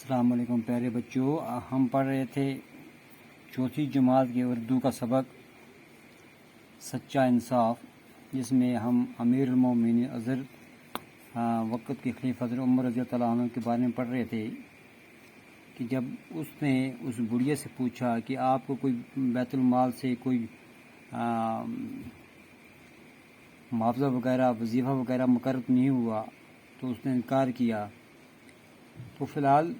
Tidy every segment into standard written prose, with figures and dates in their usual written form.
السلام علیکم پیارے بچوں، ہم پڑھ رہے تھے چوتھی جماعت کے اردو کا سبق سچا انصاف، جس میں ہم امیر المومنین حضرت وقت کے خلیفہ حضرت عمر رضی اللہ عنہ کے بارے میں پڑھ رہے تھے کہ جب اس نے اس بڑھیا سے پوچھا کہ آپ کو کوئی بیت المال سے کوئی معاوضہ وغیرہ وظیفہ وغیرہ مقرر نہیں ہوا تو اس نے انکار کیا۔ تو فی الحال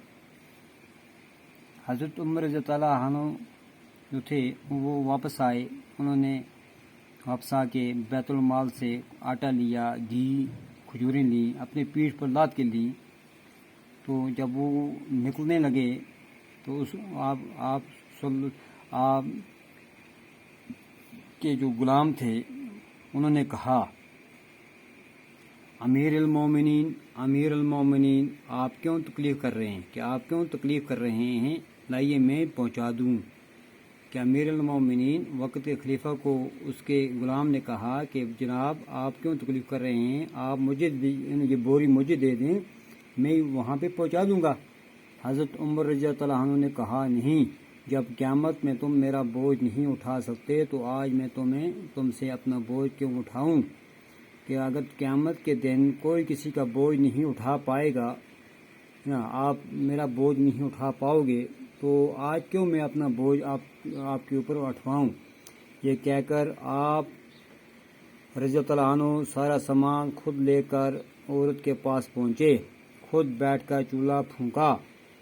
حضرت عمر رضی اللہ عنہ جو تھے وہ واپس آئے، انہوں نے واپس آ کے بیت المال سے آٹا لیا، گھی، کھجوریں لیں، اپنے پیٹھ پر لاد کے لیں۔ تو جب وہ نکلنے لگے تو آپ کے جو غلام تھے انہوں نے کہا، امیر المومنین آپ کیوں تکلیف کر رہے ہیں، کہ آپ کیوں تکلیف کر رہے ہیں، لائیے میں پہنچا دوں۔ کہ امیر المومنین وقت کے خلیفہ کو اس کے غلام نے کہا کہ جناب آپ کیوں تکلیف کر رہے ہیں، آپ مجھے یہ بوری مجھے دے دیں، میں وہاں پہ پہنچا دوں گا۔ حضرت عمر رضی اللہ عنہ نے کہا، نہیں، جب قیامت میں تم میرا بوجھ نہیں اٹھا سکتے تو آج میں تم سے اپنا بوجھ کیوں اٹھاؤں؟ کہ اگر قیامت کے دن کوئی کسی کا بوجھ نہیں اٹھا پائے گا، آپ میرا بوجھ نہیں اٹھا پاؤ گے، تو آج کیوں میں اپنا بوجھ آپ کے اوپر اٹھواؤں؟ یہ کہہ کر آپ رضی اللہ عنہ سارا سامان خود لے کر عورت کے پاس پہنچے، خود بیٹھ کر چولہا پھونکا،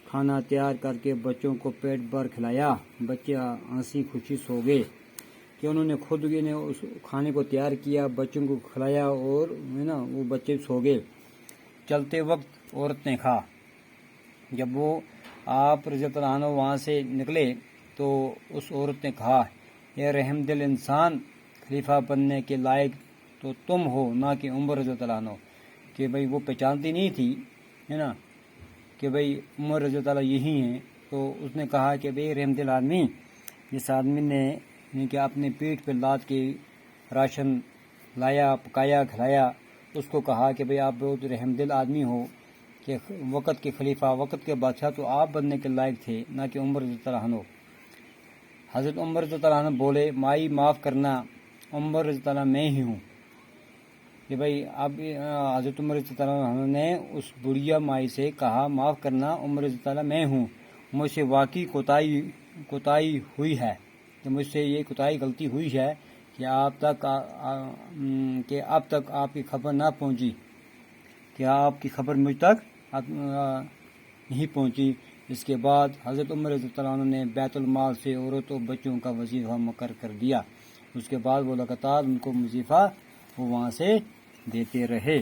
کھانا تیار کر کے بچوں کو پیٹ بھر کھلایا۔ بچے ہنسی خوشی سو گئے کہ انہوں نے خود اس کھانے کو تیار کیا، بچوں کو کھلایا اور وہ بچے سو گئے۔ چلتے وقت عورت نے کہا، جب وہ آپ رضی اللہ عنہ وہاں سے نکلے تو اس عورت نے کہا، اے رحم دل انسان، خلیفہ بننے کے لائق تو تم ہو، نہ کہ عمر رضی اللہ عنہ۔ کہ بھئی وہ پہچانتی نہیں تھی کہ بھئی عمر رضی اللہ یہی ہیں۔ تو اس نے کہا کہ بھئی رحم دل آدمی، جس آدمی نے کہ اپنے پیٹھ پہ لاد کے راشن لایا، پکایا، کھلایا، اس کو کہا کہ بھئی آپ بہت رحم دل آدمی ہو، کہ وقت کے خلیفہ، وقت کے بادشاہ تو آپ بننے کے لائق تھے، نہ کہ عمر رضی اللہ عنہ۔ حضرت عمر رضی اللہ عنہ بولے، مائی معاف کرنا، عمر رضی اللہ میں ہی ہوں۔ کہ بھئی اب حضرت عمر رضی اللہ عنہ نے اس بڑھیا مائی سے کہا، معاف کرنا، عمر رضی اللہ میں ہوں، مجھ سے واقعی کوتاہی ہوئی ہے، کہ مجھ سے یہ کوتاہی غلطی ہوئی ہے کہ اب تک آپ کی خبر نہ پہنچی، کہ آپ کی خبر مجھ تک نہیں پہنچی۔ اس کے بعد حضرت عمر رضی اللہ عنہ نے بیت المال سے عورتوں و بچوں کا وظیفہ مقرر کر دیا۔ اس کے بعد وہ لگاتار ان کو وظیفہ وہ وہاں سے دیتے رہے۔